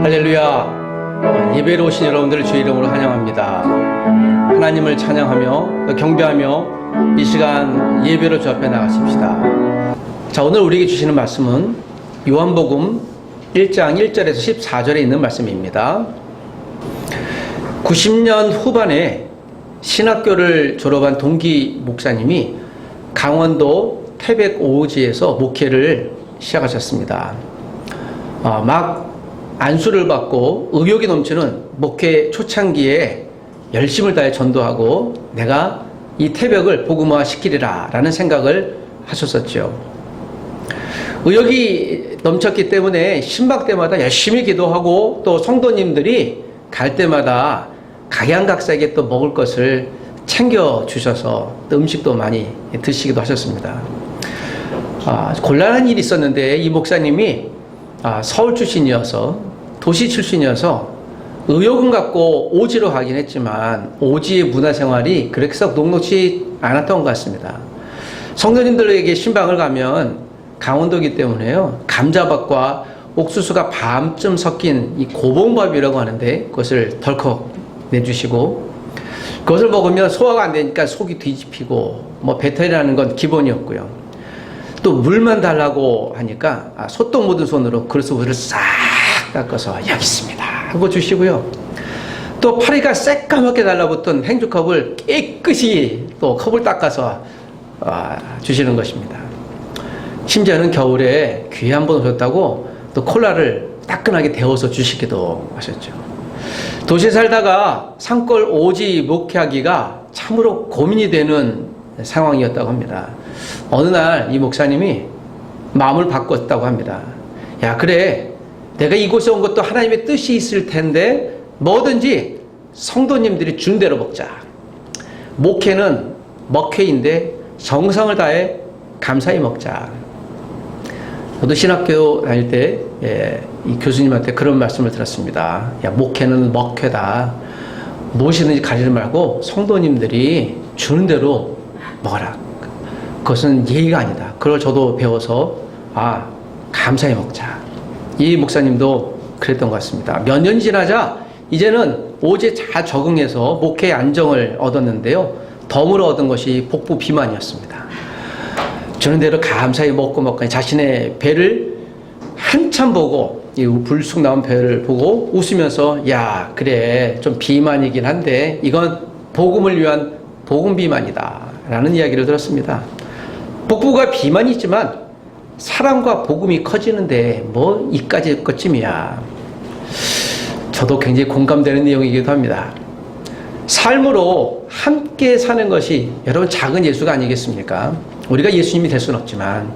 할렐루야. 예배로 오신 여러분들을 주의 이름으로 환영합니다. 하나님을 찬양하며 또 경배하며 이 시간 예배로 주 앞에 나가십시다. 자, 오늘 우리에게 주시는 말씀은 요한복음 1장 1절에서 14절에 있는 말씀입니다. 90년 후반에 신학교를 졸업한 동기 목사님이 강원도 태백 오지에서 목회를 시작하셨습니다. 막 안수를 받고 의욕이 넘치는 목회 초창기에 열심을 다해 전도하고 내가 이 태백을 복음화 시키리라 라는 생각을 하셨었죠. 의욕이 넘쳤기 때문에 신박 때마다 열심히 기도하고 또 성도님들이 갈 때마다 각양각색의 또 먹을 것을 챙겨주셔서 또 음식도 많이 드시기도 하셨습니다. 곤란한 일이 있었는데 이 목사님이 서울 출신이어서 도시 출신이어서 의욕은 갖고 오지로 가긴 했지만 오지의 문화생활이 그렇게 썩 녹록지 않았던 것 같습니다. 성도님들에게 신방을 가면 강원도이기 때문에요, 감자밥과 옥수수가 반쯤 섞인 이 고봉밥이라고 하는데 그것을 덜컥 내주시고, 그것을 먹으면 소화가 안 되니까 속이 뒤집히고 뭐 배탈이라는 건 기본이었고요. 또 물만 달라고 하니까 소똥 묻은 손으로 그릇에 물을 싹 닦아서 여기 있습니다 하고 주시고요. 또 파리가 새까맣게 달라붙은 행주컵을 깨끗이 또 컵을 닦아서 주시는 것입니다. 심지어는 겨울에 귀한 번 오셨다고 또 콜라를 따끈하게 데워서 주시기도 하셨죠. 도시에 살다가 산골 오지 목회하기가 참으로 고민이 되는 상황이었다고 합니다. 어느 날 이 목사님이 마음을 바꿨다고 합니다. 야, 그래, 내가 이곳에 온 것도 하나님의 뜻이 있을 텐데 뭐든지 성도님들이 준 대로 먹자. 목회는 먹회인데 정성을 다해 감사히 먹자. 저도 신학교 다닐 때 이 교수님한테 그런 말씀을 들었습니다. 야, 목회는 먹회다. 무엇이든지 가리지 말고 성도님들이 주는 대로 먹어라. 그것은 예의가 아니다. 그걸 저도 배워서 감사히 먹자. 이 목사님도 그랬던 것 같습니다. 몇 년 지나자 이제는 오지에 잘 적응해서 목회의 안정을 얻었는데요, 덤으로 얻은 것이 복부 비만이었습니다. 주는 대로 감사히 먹고 자신의 배를 한참 보고, 이 불쑥 나온 배를 보고 웃으면서, 야, 그래, 좀 비만이긴 한데 이건 복음을 위한 복음 비만이다 라는 이야기를 들었습니다. 복부가 비만이 있지만 사랑과 복음이 커지는데 뭐 이까지 것쯤이야. 저도 굉장히 공감되는 내용이기도 합니다. 삶으로 함께 사는 것이 여러분 작은 예수가 아니겠습니까? 우리가 예수님이 될 수는 없지만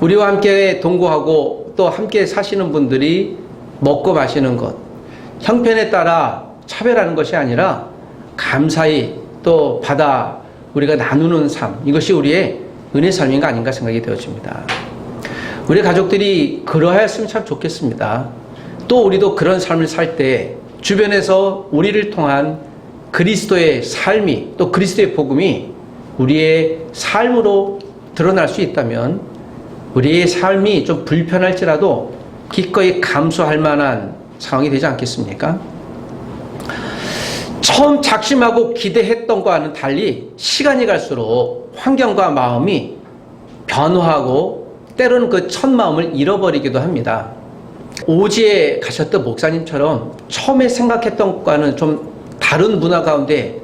우리와 함께 동거하고 또 함께 사시는 분들이 먹고 마시는 것, 형편에 따라 차별하는 것이 아니라 감사히 또 받아 우리가 나누는 삶, 이것이 우리의 은혜 삶인가 아닌가 생각이 되어집니다. 우리 가족들이 그러하였으면 참 좋겠습니다. 또 우리도 그런 삶을 살 때 주변에서 우리를 통한 그리스도의 삶이, 또 그리스도의 복음이 우리의 삶으로 드러날 수 있다면 우리의 삶이 좀 불편할지라도 기꺼이 감수할 만한 상황이 되지 않겠습니까? 처음 작심하고 기대했던 것과는 달리 시간이 갈수록 환경과 마음이 변화하고 때로는 그 첫 마음을 잃어버리기도 합니다. 오지에 가셨던 목사님처럼 처음에 생각했던 것과는 좀 다른 문화 가운데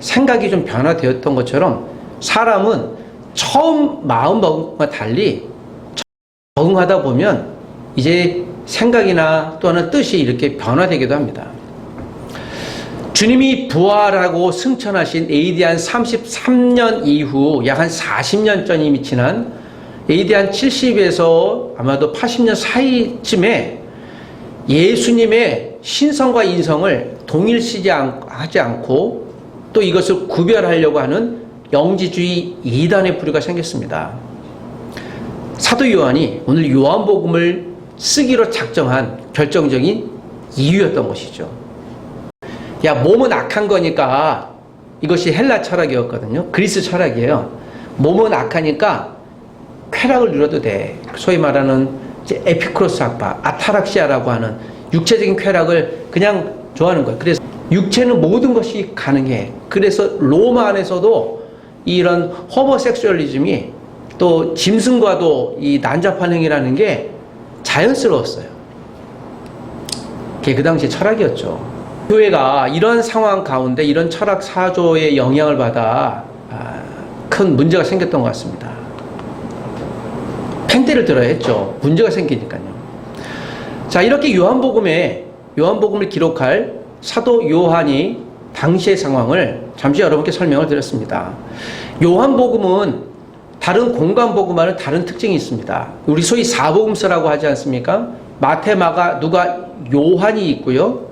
생각이 좀 변화되었던 것처럼 사람은 처음 마음 먹은 것과 달리 적응하다 보면 이제 생각이나 또 하는 뜻이 이렇게 변화되기도 합니다. 주님이 부활하고 승천하신 AD 한 33년 이후 약 한 40년 전이 지난 AD 한 70에서 아마도 80년 사이쯤에 예수님의 신성과 인성을 동일시하지 않고 또 이것을 구별하려고 하는 영지주의 이단의 부류가 생겼습니다. 사도 요한이 오늘 요한복음을 쓰기로 작정한 결정적인 이유였던 것이죠. 야, 몸은 악한 거니까, 이것이 헬라 철학이었거든요. 그리스 철학이에요. 몸은 악하니까 쾌락을 누려도 돼. 소위 말하는 이제 에피쿠로스 학파, 아타락시아라고 하는 육체적인 쾌락을 그냥 좋아하는 거예요. 그래서 육체는 모든 것이 가능해. 그래서 로마 안에서도 이런 호모섹슈얼리즘이 또 짐승과도 이 난잡한 행위라는 게 자연스러웠어요. 그게 그 당시의 철학이었죠. 교회가 이런 상황 가운데 이런 철학 사조의 영향을 받아 큰 문제가 생겼던 것 같습니다. 펜대를 들어야 했죠. 문제가 생기니까요. 자, 이렇게 요한복음을 기록할 사도 요한이 당시의 상황을 잠시 여러분께 설명을 드렸습니다. 요한복음은 다른 공관복음과는 다른 특징이 있습니다. 우리 소위 사복음서라고 하지 않습니까? 마태, 마가, 누가, 요한이 있고요.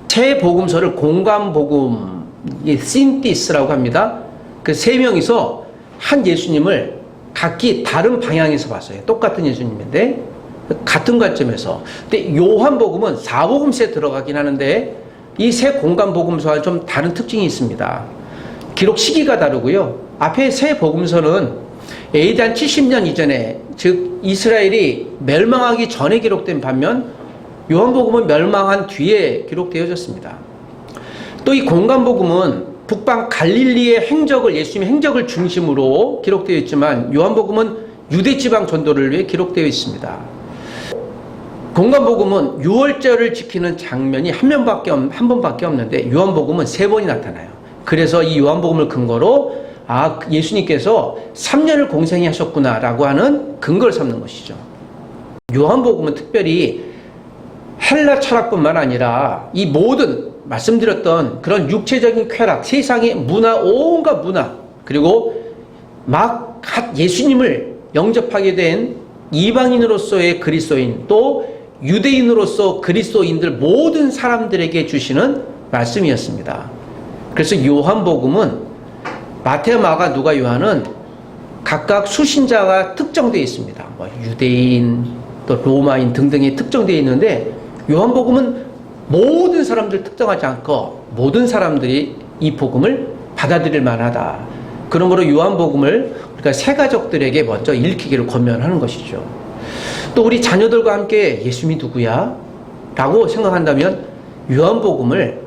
세 복음서를 공관복음, 신티스라고 합니다. 그 세 명이서 한 예수님을 각기 다른 방향에서 봤어요. 똑같은 예수님인데 같은 관점에서. 근데 요한복음은 사복음서에 들어가긴 하는데 이 세 공관복음서와 좀 다른 특징이 있습니다. 기록 시기가 다르고요. 앞에 세 복음서는 AD 한 70년 이전에, 즉 이스라엘이 멸망하기 전에 기록된 반면 요한복음은 멸망한 뒤에 기록되어졌습니다. 또 이 공관복음은 북방 갈릴리의 행적을, 예수님의 행적을 중심으로 기록되어 있지만 요한복음은 유대지방 전도를 위해 기록되어 있습니다. 공관복음은 유월절을 지키는 장면이 한 번밖에 없는데 요한복음은 3번이 나타나요. 그래서 이 요한복음을 근거로 예수님께서 3년을 공생이 하셨구나라고 하는 근거를 삼는 것이죠. 요한복음은 특별히 헬라 철학뿐만 아니라 이 모든 말씀드렸던 그런 육체적인 쾌락, 세상의 문화, 온갖 문화, 그리고 막 예수님을 영접하게 된 이방인으로서의 그리스도인, 또 유대인으로서 그리스도인들 모든 사람들에게 주시는 말씀이었습니다. 그래서 요한복음은 마태, 마가, 누가, 요한은 각각 수신자가 특정되어 있습니다. 유대인, 또 로마인 등등이 특정되어 있는데 요한복음은 모든 사람들 특정하지 않고 모든 사람들이 이 복음을 받아들일 만하다. 그러므로 요한복음을 우리가 새가족들에게 먼저 읽히기를 권면하는 것이죠. 또 우리 자녀들과 함께 예수님이 누구야? 라고 생각한다면 요한복음을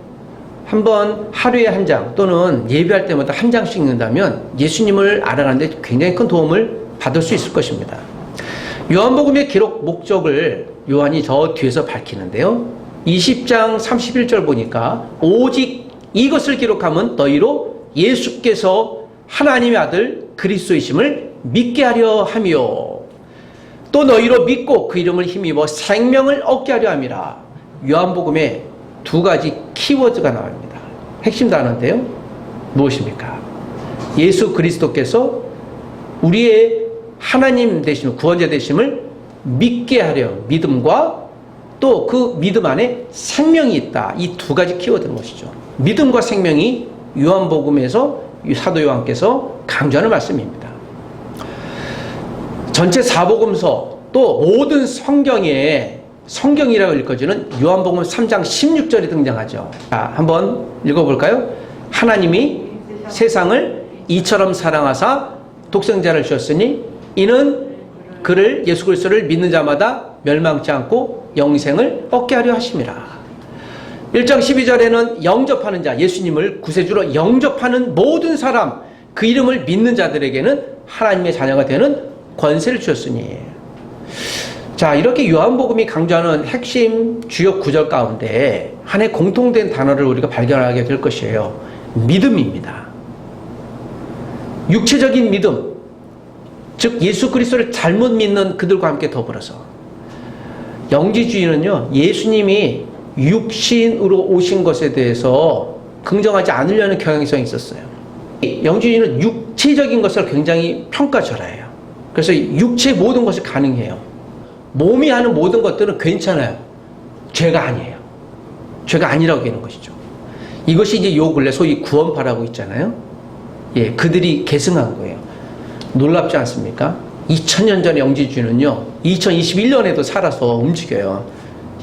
한번 하루에 한 장 또는 예배할 때마다 한 장씩 읽는다면 예수님을 알아가는데 굉장히 큰 도움을 받을 수 있을 것입니다. 요한복음의 기록 목적을 요한이 저 뒤에서 밝히는데요. 20장 31절 보니까 오직 이것을 기록하면 너희로 예수께서 하나님의 아들 그리스도이심을 믿게 하려 함이요 또 너희로 믿고 그 이름을 힘입어 생명을 얻게 하려 함이라. 요한복음에 2가지 키워드가 나옵니다. 핵심 단어인데요. 무엇입니까? 예수 그리스도께서 우리의 하나님 되심을, 구원자 되심을 믿게 하려, 믿음과 또 그 믿음 안에 생명이 있다. 이 2가지 키워드는 것이죠. 믿음과 생명이 요한복음에서 사도 요한께서 강조하는 말씀입니다. 전체 사복음서 또 모든 성경이라고 읽어지는 요한복음 3장 16절이 등장하죠. 자, 한번 읽어볼까요? 하나님이 세상을 이처럼 사랑하사 독생자를 주셨으니 이는 그를 예수 그리스도를 믿는 자마다 멸망치 않고 영생을 얻게 하려 하심이라. 1장 12절에는 영접하는 자, 예수님을 구세주로 영접하는 모든 사람, 그 이름을 믿는 자들에게는 하나님의 자녀가 되는 권세를 주셨으니. 자, 이렇게 요한복음이 강조하는 핵심 주요 구절 가운데 하나의 공통된 단어를 우리가 발견하게 될 것이에요. 믿음입니다. 육체적인 믿음, 즉 예수 그리스도를 잘못 믿는 그들과 함께 더불어서, 영지주의는요, 예수님이 육신으로 오신 것에 대해서 긍정하지 않으려는 경향성이 있었어요. 영지주의는 육체적인 것을 굉장히 평가절하해요. 그래서 육체 모든 것이 가능해요. 몸이 하는 모든 것들은 괜찮아요. 죄가 아니에요. 죄가 아니라고 하는 것이죠. 이것이 이제 요 근래 소위 구원파라고 있잖아요. 예, 그들이 계승한 거예요. 놀랍지 않습니까? 2000년 전의 영지주의는요, 2021년에도 살아서 움직여요.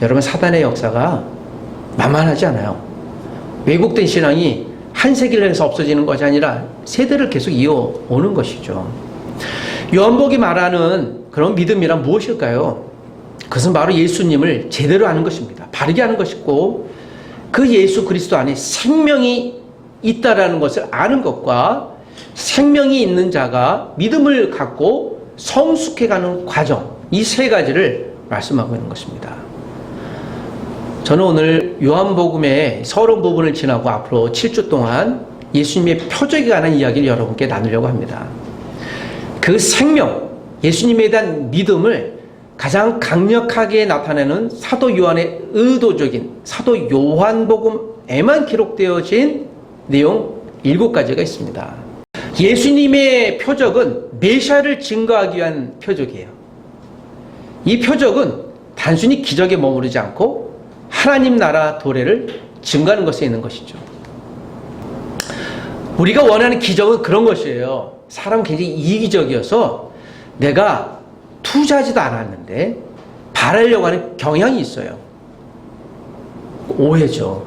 여러분, 사단의 역사가 만만하지 않아요. 왜곡된 신앙이 한 세기를 해서 없어지는 것이 아니라 세대를 계속 이어오는 것이죠. 요한복음이 말하는 그런 믿음이란 무엇일까요? 그것은 바로 예수님을 제대로 아는 것입니다. 바르게 아는 것이고 그 예수 그리스도 안에 생명이 있다라는 것을 아는 것과 생명이 있는 자가 믿음을 갖고 성숙해가는 과정, 이 세 가지를 말씀하고 있는 것입니다. 저는 오늘 요한복음의 서론 부분을 지나고 앞으로 7주 동안 예수님의 표적에 관한 이야기를 여러분께 나누려고 합니다. 그 생명, 예수님에 대한 믿음을 가장 강력하게 나타내는 사도 요한의 의도적인 사도 요한복음에만 기록되어진 내용 7가지가 있습니다. 예수님의 표적은 메시아를 증거하기 위한 표적이에요. 이 표적은 단순히 기적에 머무르지 않고 하나님 나라 도래를 증거하는 것에 있는 것이죠. 우리가 원하는 기적은 그런 것이에요. 사람은 굉장히 이기적이어서 내가 투자하지도 않았는데 바라려고 하는 경향이 있어요. 오해죠.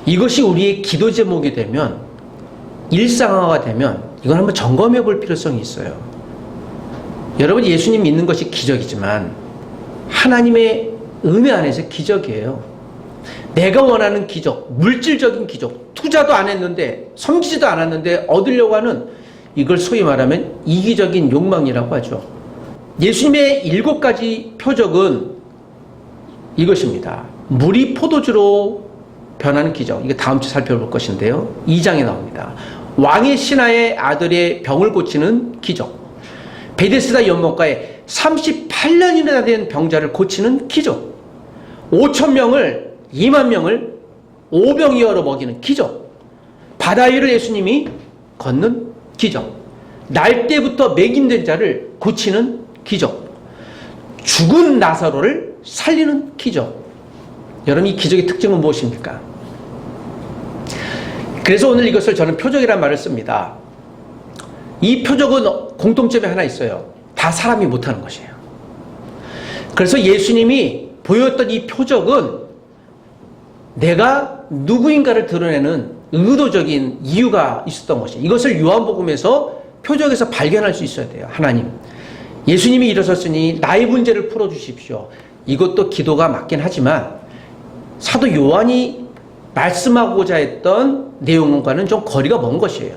이것이 우리의 기도 제목이 되면, 일상화가 되면 이건 한번 점검해 볼 필요성이 있어요. 여러분, 예수님 믿는 것이 기적이지만 하나님의 은혜 안에서 기적이에요. 내가 원하는 기적, 물질적인 기적, 투자도 안 했는데 섬기지도 않았는데 얻으려고 하는, 이걸 소위 말하면 이기적인 욕망이라고 하죠. 예수님의 7가지 표적은 이것입니다. 물이 포도주로 변하는 기적, 이거 다음 주 살펴볼 것인데요, 2장에 나옵니다. 왕의 신하의 아들의 병을 고치는 기적, 베데스다 연못가에 38년이나 된 병자를 고치는 기적, 5,000명을 2만 명을 오병이어로 먹이는 기적, 바다 위를 예수님이 걷는 기적, 날 때부터 매김된 자를 고치는 기적, 죽은 나사로를 살리는 기적. 여러분, 이 기적의 특징은 무엇입니까? 그래서 오늘 이것을 저는 표적이라는 말을 씁니다. 이 표적은 공통점이 하나 있어요. 다 사람이 못하는 것이에요. 그래서 예수님이 보였던 이 표적은 내가 누구인가를 드러내는 의도적인 이유가 있었던 것이에요. 이것을 요한복음에서 표적에서 발견할 수 있어야 돼요. 하나님, 예수님이 일어섰으니 나의 문제를 풀어주십시오. 이것도 기도가 맞긴 하지만 사도 요한이 말씀하고자 했던 내용과는 좀 거리가 먼 것이에요.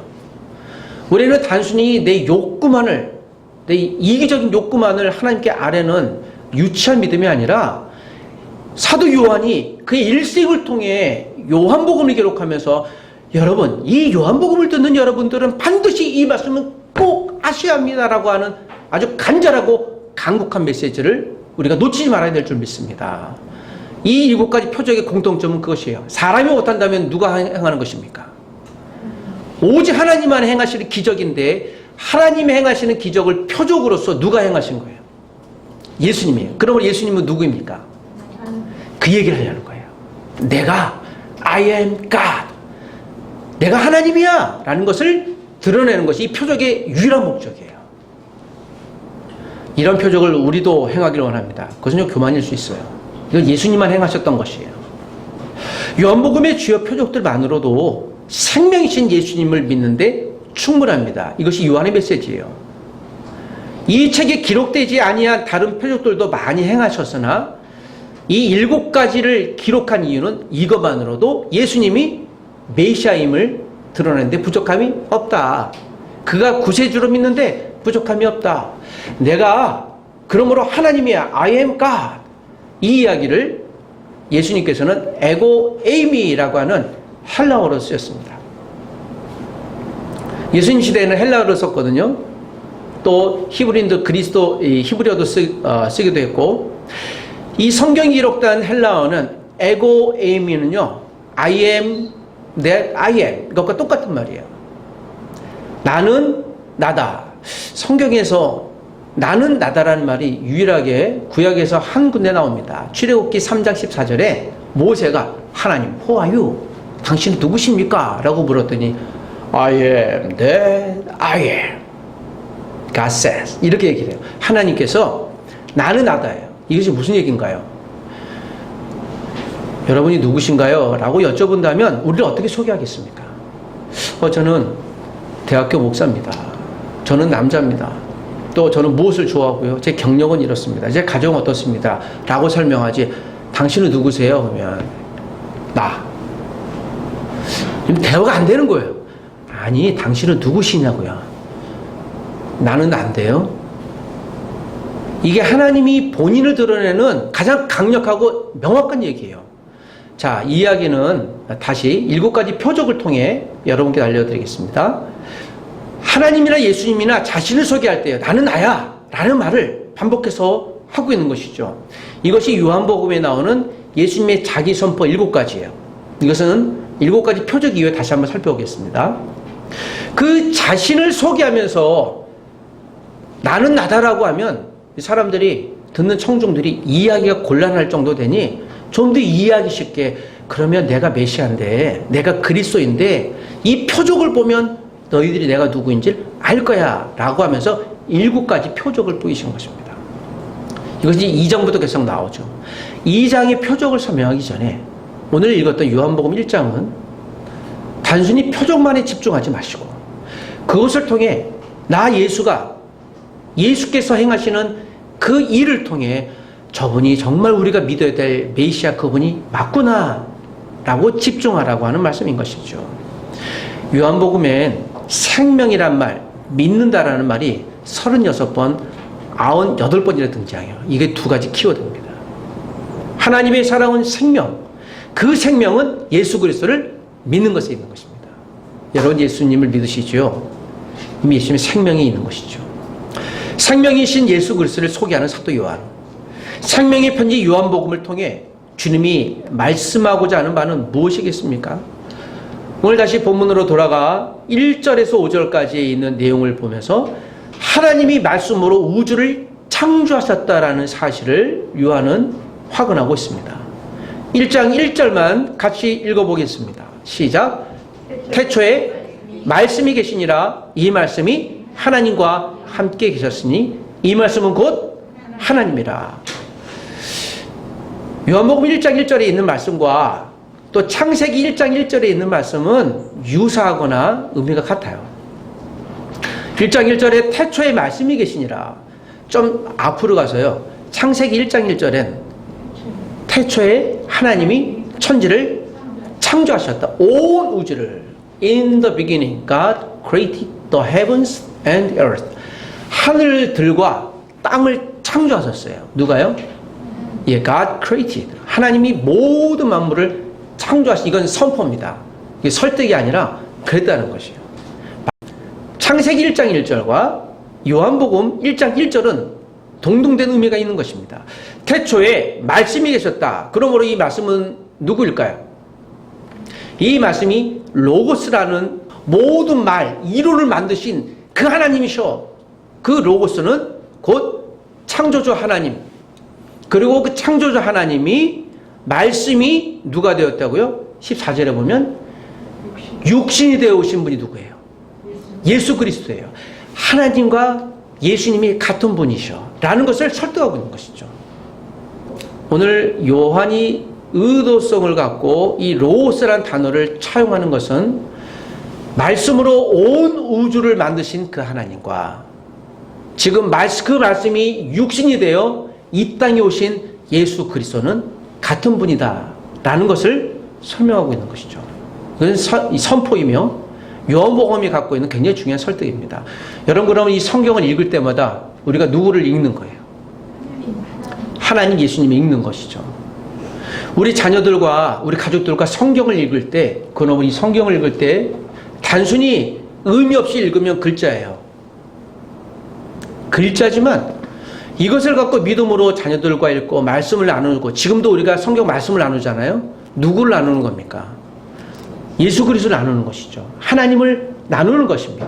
우리는 단순히 내 욕구만을, 내 이기적인 욕구만을 하나님께 아뢰는 유치한 믿음이 아니라 사도 요한이 그의 일생을 통해 요한복음을 기록하면서, 여러분, 이 요한복음을 듣는 여러분들은 반드시 이 말씀은 꼭 아셔야 합니다라고 하는 아주 간절하고 강국한 메시지를 우리가 놓치지 말아야 될 줄 믿습니다. 이 7가지 표적의 공통점은 그것이에요. 사람이 못한다면 누가 행하는 것입니까? 오직 하나님만 행하시는 기적인데, 하나님이 행하시는 기적을 표적으로서 누가 행하신 거예요? 예수님이에요. 그러면 예수님은 누구입니까? 그 얘기를 하려는 거예요. 내가 I am God, 내가 하나님이야 라는 것을 드러내는 것이 이 표적의 유일한 목적이에요. 이런 표적을 우리도 행하기를 원합니다. 그것은 교만일 수 있어요. 이건 예수님만 행하셨던 것이에요. 요한복음의 주요 표적들만으로도 생명이신 예수님을 믿는데 충분합니다. 이것이 요한의 메시지예요. 이 책에 기록되지 아니한 다른 표적들도 많이 행하셨으나 이 7가지를 기록한 이유는 이것만으로도 예수님이 메시아임을 드러내는데 부족함이 없다. 그가 구세주로 믿는데 부족함이 없다. 내가 그러므로 하나님이야, I am God, 이 이야기를 예수님께서는 에고 에이미라고 하는 헬라어로 쓰였습니다. 예수님 시대에는 헬라어를 썼거든요. 또 히브리인도 히브리어도 쓰기도 했고, 이 성경이 기록된 헬라어는 에고 에이미는요, I am that I am, 그것과 똑같은 말이에요. 나는 나다. 성경에서 나는 나다라는 말이 유일하게 구약에서 한 군데 나옵니다. 출애굽기 3장 14절에 모세가 하나님, who are you? 당신은 누구십니까? 라고 물었더니 I am that I am, God says, 이렇게 얘기를 해요. 하나님께서 나는 나다예요. 이것이 무슨 얘기인가요? 여러분이 누구신가요? 라고 여쭤본다면 우리를 어떻게 소개하겠습니까? 저는 대학교 목사입니다. 저는 남자입니다. 또 저는 무엇을 좋아하고요. 제 경력은 이렇습니다. 제 가정은 어떻습니다. 라고 설명하지. 당신은 누구세요? 그러면 나. 대화가 안 되는 거예요. 아니, 당신은 누구시냐고요. 나는 안 돼요. 이게 하나님이 본인을 드러내는 가장 강력하고 명확한 얘기예요. 자, 이 이야기는 다시 7가지 표적을 통해 여러분께 알려드리겠습니다. 하나님이나 예수님이나 자신을 소개할 때 나는 나야 라는 말을 반복해서 하고 있는 것이죠. 이것이 요한복음에 나오는 예수님의 자기 선포 7가지예요. 이것은 7가지 표적 이후에 다시 한번 살펴보겠습니다. 그 자신을 소개하면서 나는 나다라고 하면 사람들이 듣는 청중들이 이해하기가 곤란할 정도 되니 좀 더 이해하기 쉽게 그러면 내가 메시아인데 내가 그리스도인데 이 표적을 보면 너희들이 내가 누구인지 알 거야 라고 하면서 7가지 표적을 보이신 것입니다. 이것이 2장부터 계속 나오죠. 2장의 표적을 설명하기 전에 오늘 읽었던 요한복음 1장은 단순히 표적만에 집중하지 마시고 그것을 통해 나 예수께서 행하시는 그 일을 통해 저분이 정말 우리가 믿어야 될 메시아 그분이 맞구나 라고 집중하라고 하는 말씀인 것이죠. 요한복음엔 생명이란 말, 믿는다라는 말이 36번, 98번이나 등장해요. 이게 2가지 키워드입니다. 하나님의 사랑은 생명, 그 생명은 예수 그리스도를 믿는 것에 있는 것입니다. 여러분 예수님을 믿으시죠? 이미 예수님의 생명이 있는 것이죠. 생명이신 예수 그리스도를 소개하는 사도 요한. 생명의 편지 요한복음을 통해 주님이 말씀하고자 하는 바는 무엇이겠습니까? 오늘 다시 본문으로 돌아가 1절에서 5절까지에 있는 내용을 보면서 하나님이 말씀으로 우주를 창조하셨다라는 사실을 요한은 확언하고 있습니다. 1장 1절만 같이 읽어보겠습니다. 시작. 태초에 말씀이 계시니라. 이 말씀이 하나님과 함께 계셨으니 이 말씀은 곧 하나님이라. 요한복음 1장 1절에 있는 말씀과 또 창세기 1장 1절에 있는 말씀은 유사하거나 의미가 같아요. 1장 1절에 태초에 말씀이 계시니라. 좀 앞으로 가서요. 창세기 1장 1절엔 태초에 하나님이 천지를 창조하셨다. 온 우주를. In the beginning, God created the heavens and earth. 하늘들과 땅을 창조하셨어요. 누가요? 예, God created. 하나님이 모든 만물을 창조하신, 이건 선포입니다. 이게 설득이 아니라 그랬다는 것이에요. 창세기 1장 1절과 요한복음 1장 1절은 동등된 의미가 있는 것입니다. 태초에 말씀이 계셨다. 그러므로 이 말씀은 누구일까요? 이 말씀이 로고스라는 모든 말, 이론을 만드신 그 하나님이셔. 그 로고스는 곧 창조주 하나님. 그리고 그 창조주 하나님이 말씀이 누가 되었다고요? 14절에 보면 육신이 되어 오신 분이 누구예요? 예수 그리스도예요. 하나님과 예수님이 같은 분이셔 라는 것을 설득하고 있는 것이죠. 오늘 요한이 의도성을 갖고 이 로고스라는 단어를 차용하는 것은 말씀으로 온 우주를 만드신 그 하나님과 지금 그 말씀이 육신이 되어 이 땅에 오신 예수 그리스도는 같은 분이다 라는 것을 설명하고 있는 것이죠. 그건 선포이며 요한복음이 갖고 있는 굉장히 중요한 설득입니다. 여러분 그러면 이 성경을 읽을 때마다 우리가 누구를 읽는 거예요? 하나님 예수님을 읽는 것이죠. 우리 자녀들과 우리 가족들과 성경을 읽을 때 그놈은 이 성경을 읽을 때 단순히 의미 없이 읽으면 글자예요. 글자지만 이것을 갖고 믿음으로 자녀들과 읽고 말씀을 나누고 지금도 우리가 성경 말씀을 나누잖아요. 누구를 나누는 겁니까? 예수 그리스도를 나누는 것이죠. 하나님을 나누는 것입니다.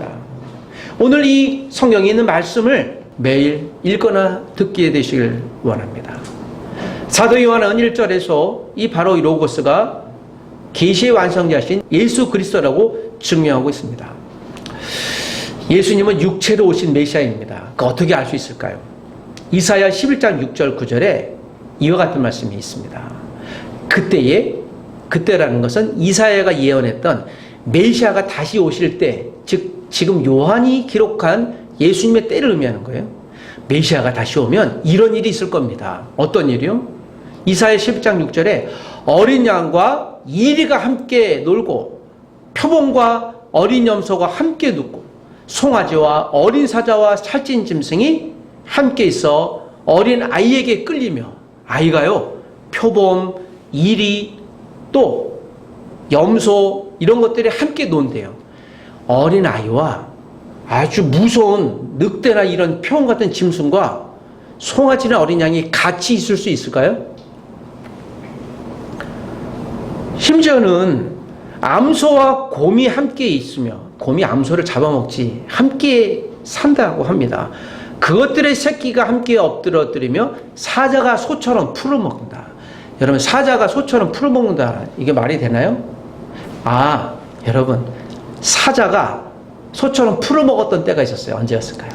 오늘 이 성경에 있는 말씀을 매일 읽거나 듣게 되시길 원합니다. 사도 요한은 1절에서 이 바로 이 로고스가 계시의 완성자신 예수 그리스도라고 증명하고 있습니다. 예수님은 육체로 오신 메시아입니다. 그 어떻게 알 수 있을까요? 이사야 11장 6절 9절에 이와 같은 말씀이 있습니다. 그때라는 것은 이사야가 예언했던 메시아가 다시 오실 때, 즉 지금 요한이 기록한 예수님의 때를 의미하는 거예요. 메시아가 다시 오면 이런 일이 있을 겁니다. 어떤 일이요? 이사야 11장 6절에 어린 양과 이리가 함께 놀고 표범과 어린 염소가 함께 눕고 송아지와 어린 사자와 살찐 짐승이 함께 있어 어린 아이에게 끌리며, 아이가요 표범, 이리, 또 염소 이런 것들이 함께 논대요. 어린 아이와 아주 무서운 늑대나 이런 표범 같은 짐승과 송아지나 어린 양이 같이 있을 수 있을까요? 심지어는 암소와 곰이 함께 있으며, 곰이 암소를 잡아먹지, 함께 산다고 합니다. 그것들의 새끼가 함께 엎드러뜨리며 사자가 소처럼 풀을 먹는다. 여러분, 사자가 소처럼 풀을 먹는다, 이게 말이 되나요? 여러분, 사자가 소처럼 풀을 먹었던 때가 있었어요. 언제였을까요?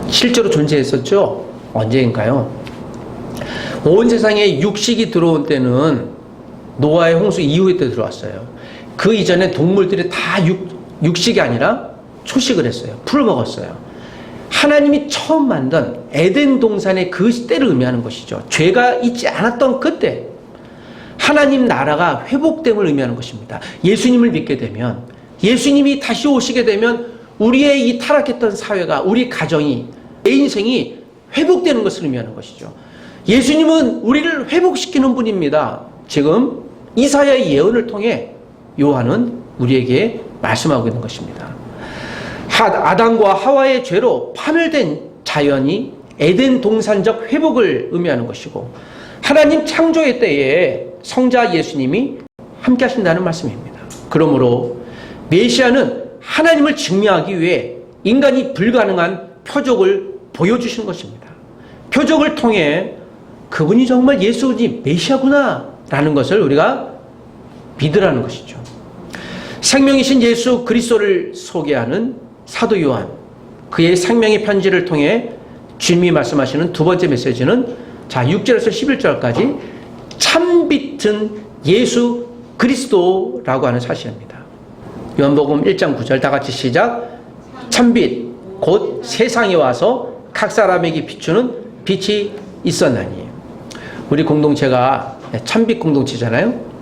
실제로 존재했었죠? 언제인가요? 온 세상에 육식이 들어온 때는 노아의 홍수 이후에 때 들어왔어요. 그 이전에 동물들이 다 육식이 아니라 초식을 했어요. 풀을 먹었어요. 하나님이 처음 만든 에덴 동산의 그 때를 의미하는 것이죠. 죄가 있지 않았던 그때 하나님 나라가 회복됨을 의미하는 것입니다. 예수님을 믿게 되면, 예수님이 다시 오시게 되면 우리의 이 타락했던 사회가, 우리 가정이, 내 인생이 회복되는 것을 의미하는 것이죠. 예수님은 우리를 회복시키는 분입니다. 지금 이사야의 예언을 통해 요한은 우리에게 말씀하고 있는 것입니다. 아담과 하와의 죄로 파멸된 자연이 에덴 동산적 회복을 의미하는 것이고, 하나님 창조의 때에 성자 예수님이 함께 하신다는 말씀입니다. 그러므로 메시아는 하나님을 증명하기 위해 인간이 불가능한 표적을 보여주신 것입니다. 표적을 통해 그분이 정말 예수님 메시아구나 라는 것을 우리가 믿으라는 것이죠. 생명이신 예수 그리스도를 소개하는 사도 요한, 그의 생명의 편지를 통해 주님이 말씀하시는 두 번째 메시지는 6절에서 11절까지 참빛은 예수 그리스도라고 하는 사실입니다. 요한복음 1장 9절 다 같이 시작. 참빛 곧 세상에 와서 각 사람에게 비추는 빛이 있었나니. 우리 공동체가 참빛 공동체잖아요.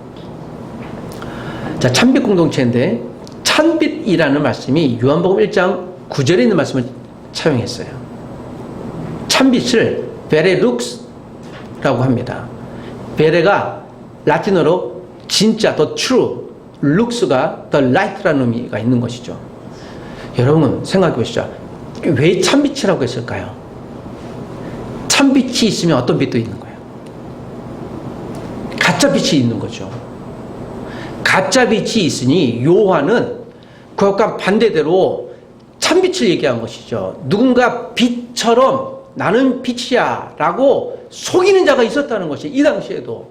참빛 공동체인데 참빛이라는 말씀이 요한복음 1장 9절에 있는 말씀을 차용했어요. 참빛을 베레룩스라고 합니다. 베레가 라틴어로 진짜, the true, 룩스가 the light라는 의미가 있는 것이죠. 여러분 생각해 보시죠. 왜 참빛이라고 했을까요? 참빛이 있으면 어떤 빛도 있는 거예요? 가짜 빛이 있는 거죠. 가짜 빛이 있으니 요한은 그것과 반대대로 참빛을 얘기한 것이죠. 누군가 빛처럼 나는 빛이야 라고 속이는 자가 있었다는 것이, 이 당시에도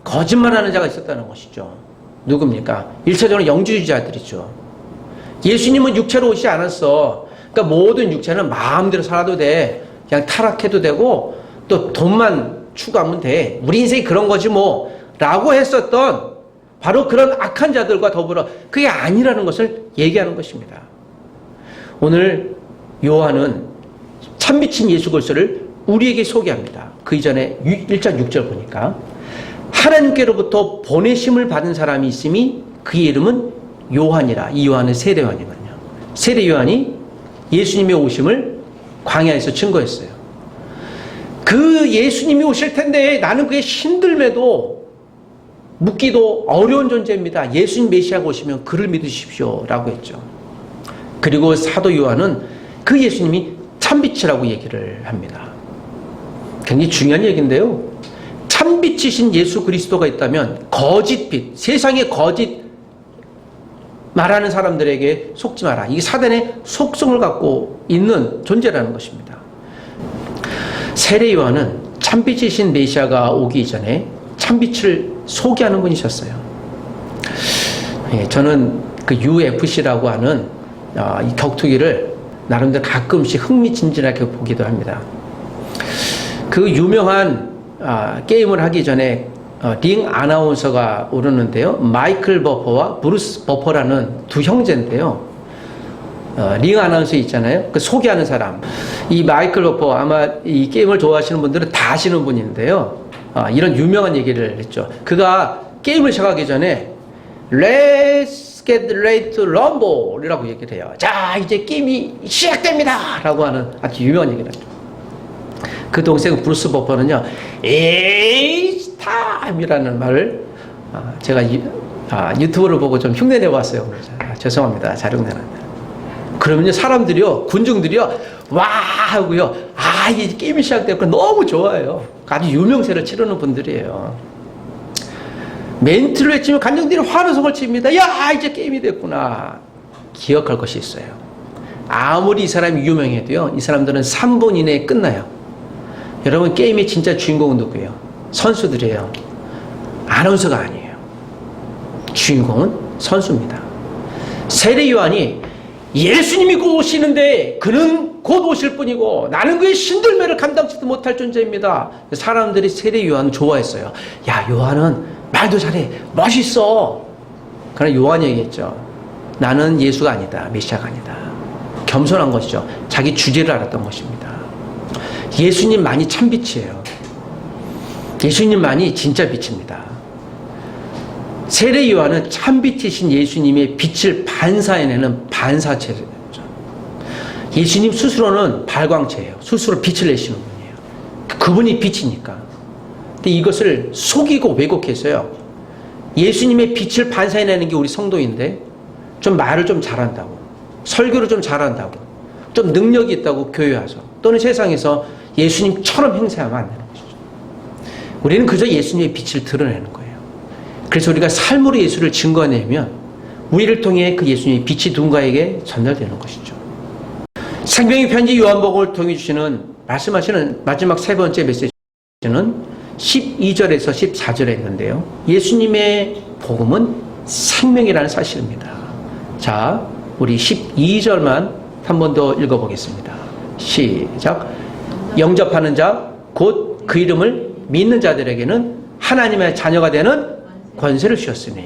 거짓말하는 자가 있었다는 것이죠. 누굽니까? 1차적으로 영주주의자들이죠. 예수님은 육체로 오시지 않았어. 그러니까 모든 육체는 마음대로 살아도 돼, 그냥 타락해도 되고 또 돈만 추구하면 돼, 우리 인생이 그런 거지 뭐 라고 했었던 바로 그런 악한 자들과 더불어 그게 아니라는 것을 얘기하는 것입니다. 오늘 요한은 참빛인 예수 그리스도를 우리에게 소개합니다. 그 이전에 1장 6절 보니까 하나님께로부터 보내심을 받은 사람이 있음이 그의 이름은 요한이라. 이 요한은 세례 요한이거든요. 세례 요한이 예수님의 오심을 광야에서 증거했어요. 그 예수님이 오실 텐데 나는 그게 힘들매도 묻기도 어려운 존재입니다. 예수님 메시아가 오시면 그를 믿으십시오 라고 했죠. 그리고 사도 요한은 그 예수님이 참빛이라고 얘기를 합니다. 굉장히 중요한 얘기인데요. 참빛이신 예수 그리스도가 있다면 거짓빛, 세상의 거짓 말하는 사람들에게 속지 마라. 이게 사단의 속성을 갖고 있는 존재라는 것입니다. 세례 요한은 참빛이신 메시아가 오기 전에 참빛을 소개하는 분이셨어요. 저는 그 UFC라고 하는 이 격투기를 나름대로 가끔씩 흥미진진하게 보기도 합니다. 그 유명한 게임을 하기 전에 링 아나운서가 오르는데요. 마이클 버퍼와 브루스 버퍼라는 두 형제인데요. 링 아나운서 있잖아요. 그 소개하는 사람. 이 마이클 버퍼, 아마 이 게임을 좋아하시는 분들은 다 아시는 분인데요. 이런 유명한 얘기를 했죠. 그가 게임을 시작하기 전에 Let's get ready to rumble 이라고 얘기를 해요. 자, 이제 게임이 시작됩니다! 라고 하는 아주 유명한 얘기를 하죠. 그 동생 브루스 버퍼는요, It's time이라는 말을 제가 유튜브를 보고 좀 흉내내 봤어요. 죄송합니다. 잘 흉내났네요. 그러면요, 사람들이요, 군중들이요, 와! 하고요, 이제 게임이 시작되고 너무 좋아해요. 아주 유명세를 치르는 분들이에요. 멘트를 외치면 관중들이 환호성을 칩니다. 야, 이제 게임이 됐구나. 기억할 것이 있어요. 아무리 이 사람이 유명해도요, 이 사람들은 3분 이내에 끝나요. 여러분, 게임의 진짜 주인공은 누구예요? 선수들이에요. 아나운서가 아니에요. 주인공은 선수입니다. 세례 요한이 예수님이 곧 오시는데 그는 곧 오실 뿐이고 나는 그의 신들매를 감당치도 못할 존재입니다. 사람들이 세례 요한을 좋아했어요. 야, 요한은 말도 잘해, 멋있어. 그러나 요한이 얘기했죠. 나는 예수가 아니다, 메시아가 아니다. 겸손한 것이죠. 자기 주제를 알았던 것입니다. 예수님만이 참빛이에요. 예수님만이 진짜 빛입니다. 세례 요한은 참빛이신 예수님의 빛을 반사해내는 반사체죠. 예수님 스스로는 발광체예요. 스스로 빛을 내시는 분이에요. 그분이 빛이니까. 근데 이것을 속이고 왜곡해서요, 예수님의 빛을 반사해내는 게 우리 성도인데 좀 말을 좀 잘한다고, 설교를 좀 잘한다고, 좀 능력이 있다고 교회 와서 또는 세상에서 예수님처럼 행세하면 안 되는 것이죠. 우리는 그저 예수님의 빛을 드러내는 거예요. 그래서 우리가 삶으로 예수를 증거내면 우리를 통해 그 예수님의 빛이 누군가에게 전달되는 것이죠. 생명의 편지 요한복음을 통해 주시는 말씀하시는 마지막 세 번째 메시지는 12절에서 14절에 있는데요. 예수님의 복음은 생명이라는 사실입니다. 자, 우리 12절만 한 번 더 읽어보겠습니다. 시작. 영접하는 자, 곧 그 이름을 믿는 자들에게는 하나님의 자녀가 되는 권세를 주셨으니.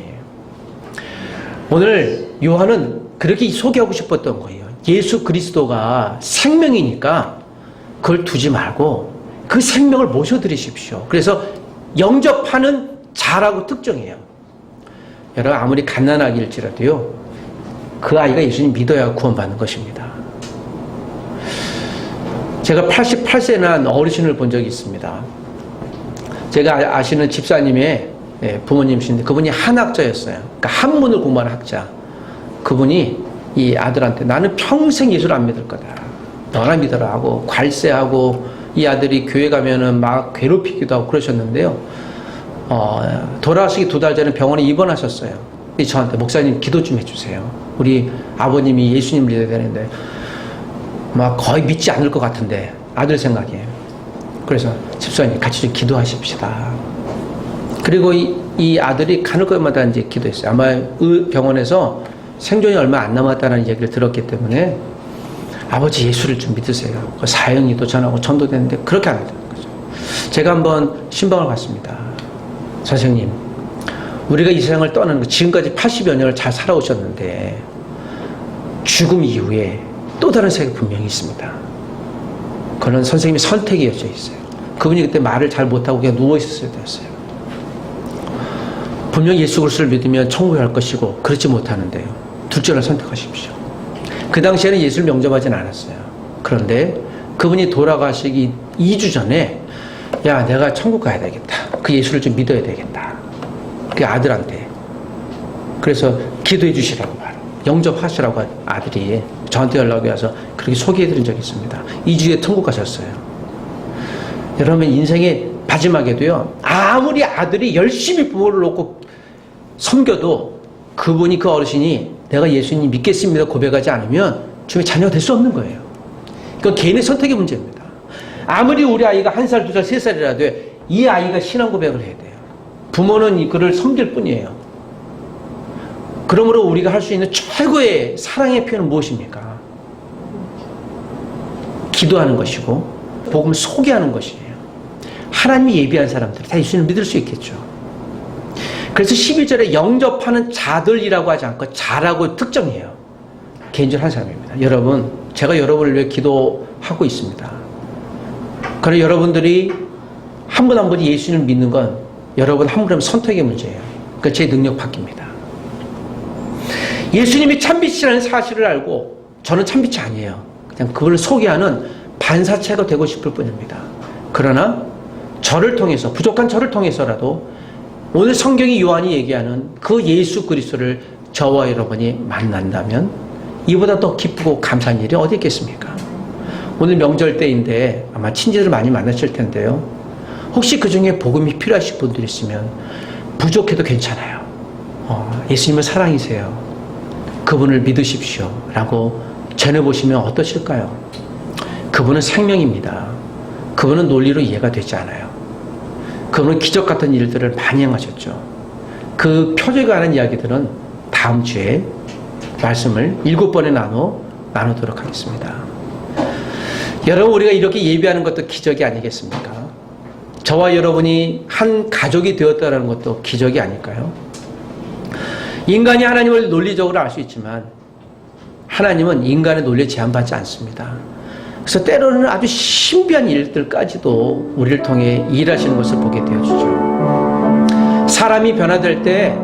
오늘 요한은 그렇게 소개하고 싶었던 거예요. 예수 그리스도가 생명이니까 그걸 두지 말고 그 생명을 모셔드리십시오. 그래서 영접하는 자라고 특정해요. 여러분, 아무리 갓난아기일지라도요, 그 아이가 예수님 믿어야 구원받는 것입니다. 제가 88세 난 어르신을 본 적이 있습니다. 제가 아시는 집사님의 부모님이신데 그분이 한학자였어요. 그러니까 한문을 공부하는 학자. 그분이 이 아들한테 나는 평생 예수를 안 믿을 거다. 너나 믿어라 하고 괄세하고, 이 아들이 교회 가면은 막 괴롭히기도 하고 그러셨는데요. 돌아가시기 2달 전에 병원에 입원하셨어요. 저한테 목사님 기도 좀 해주세요. 우리 아버님이 예수님 믿어야 되는데 막 거의 믿지 않을 것 같은데 아들 생각에. 그래서 집사님 같이 좀 기도하십시다. 그리고 이 아들이 가는 곳마다 이제 기도했어요. 아마 병원에서 생존이 얼마 안 남았다는 얘기를 들었기 때문에 아버지 예수를 좀 믿으세요. 사형리도 전하고 전도되는데 그렇게 안 한다는 거죠. 제가 한번 신방을 갔습니다. 선생님, 우리가 이 세상을 떠나는 거 지금까지 80여 년을 잘 살아오셨는데 죽음 이후에 또 다른 세계가 분명히 있습니다. 그건 선생님의 선택이어져 있어요. 그분이 그때 말을 잘 못하고 그냥 누워있었어야 됐어요. 분명히 예수 그리스도를 믿으면 천국에 갈 것이고 그렇지 못하는데요. 둘째를 선택하십시오. 그 당시에는 예수를 영접하진 않았어요. 그런데 그분이 돌아가시기 2주 전에 야, 내가 천국 가야 되겠다. 그 예수를 좀 믿어야 되겠다. 그 아들한테. 그래서 기도해 주시라고 말해요. 영접하시라고 아들이 저한테 연락이 와서 그렇게 소개해드린 적이 있습니다. 2주에 천국 가셨어요. 여러분, 인생의 마지막에도요, 아무리 아들이 열심히 부모를 놓고 섬겨도 그분이, 그 어르신이 내가 예수님 믿겠습니다 고백하지 않으면 주의 자녀가 될 수 없는 거예요. 그건 개인의 선택의 문제입니다. 아무리 우리 아이가 1살, 2살, 3살이라도 이 아이가 신앙 고백을 해야 돼요. 부모는 그를 섬길 뿐이에요. 그러므로 우리가 할 수 있는 최고의 사랑의 표현은 무엇입니까? 기도하는 것이고 복음을 소개하는 것이에요. 하나님이 예비한 사람들이 다 예수님을 믿을 수 있겠죠. 그래서 11절에 영접하는 자들이라고 하지 않고 자라고 특정해요. 개인적으로 한 사람입니다. 여러분, 제가 여러분을 위해 기도하고 있습니다. 그러나 여러분들이 한 분 한 분이 예수님을 믿는 건 여러분 한 분의 선택의 문제예요. 그러니까 제 능력 바뀝니다. 예수님이 참빛이라는 사실을 알고 저는 참빛이 아니에요. 그냥 그분을 소개하는 반사체가 되고 싶을 뿐입니다. 그러나 저를 통해서, 부족한 저를 통해서라도 오늘 성경이 요한이 얘기하는 그 예수 그리스도를 저와 여러분이 만난다면 이보다 더 기쁘고 감사한 일이 어디 있겠습니까? 오늘 명절 때인데 아마 친지들 많이 만나실 텐데요. 혹시 그 중에 복음이 필요하신 분들 있으면 부족해도 괜찮아요. 예수님은 사랑이세요. 그분을 믿으십시오. 라고 전해보시면 어떠실까요? 그분은 생명입니다. 그분은 논리로 이해가 되지 않아요. 그분은 기적 같은 일들을 많이 행하셨죠. 그 표적에 관한 이야기들은 다음 주에 말씀을 7번에 나누도록 하겠습니다. 여러분, 우리가 이렇게 예배하는 것도 기적이 아니겠습니까? 저와 여러분이 한 가족이 되었다는 것도 기적이 아닐까요? 인간이 하나님을 논리적으로 알 수 있지만 하나님은 인간의 논리에 제한받지 않습니다. 그래서 때로는 아주 신비한 일들까지도 우리를 통해 일하시는 것을 보게 되어주죠. 사람이 변화될 때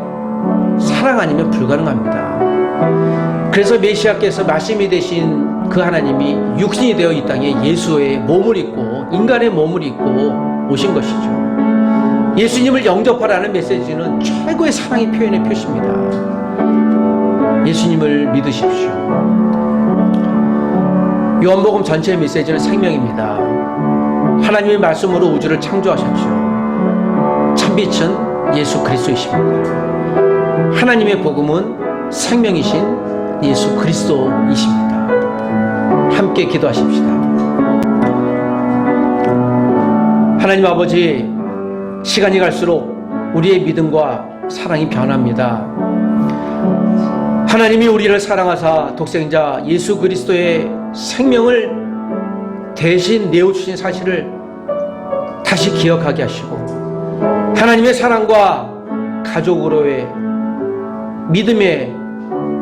사랑 아니면 불가능합니다. 그래서 메시아께서 말씀이 되신 그 하나님이 육신이 되어 이 땅에 예수의 몸을 입고 인간의 몸을 입고 오신 것이죠. 예수님을 영접하라는 메시지는 최고의 사랑의 표현의 표시입니다. 예수님을 믿으십시오. 요한복음 전체의 메시지는 생명입니다. 하나님의 말씀으로 우주를 창조하셨죠. 참빛은 예수 그리스도이십니다. 하나님의 복음은 생명이신 예수 그리스도이십니다. 함께 기도하십시다. 하나님 아버지, 시간이 갈수록 우리의 믿음과 사랑이 변합니다. 하나님이 우리를 사랑하사 독생자 예수 그리스도의 생명을 대신 내어주신 사실을 다시 기억하게 하시고 하나님의 사랑과 가족으로의 믿음의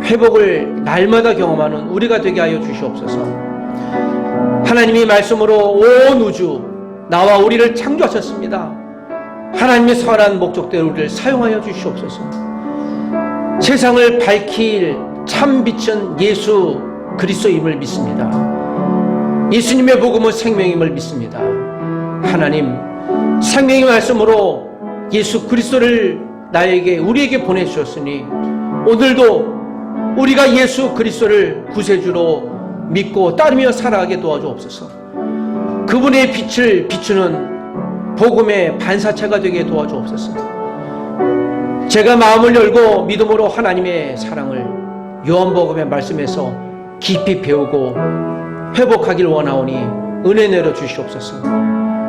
회복을 날마다 경험하는 우리가 되게 하여 주시옵소서. 하나님의 말씀으로 온 우주 나와 우리를 창조하셨습니다. 하나님의 선한 목적대로 우리를 사용하여 주시옵소서. 세상을 밝힐 참 빛은 예수 그리스도임을 믿습니다. 예수님의 복음은 생명임을 믿습니다. 하나님, 생명의 말씀으로 예수 그리스도를 우리에게 보내주셨으니 오늘도 우리가 예수 그리스도를 구세주로 믿고 따르며 살아가게 도와주옵소서. 그분의 빛을 비추는 복음의 반사체가 되게 도와주옵소서. 제가 마음을 열고 믿음으로 하나님의 사랑을 요한복음의 말씀에서 깊이 배우고 회복하길 원하오니 은혜 내려 주시옵소서.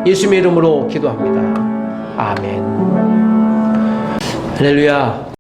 예수님의 이름으로 기도합니다. 아멘. 할렐루야.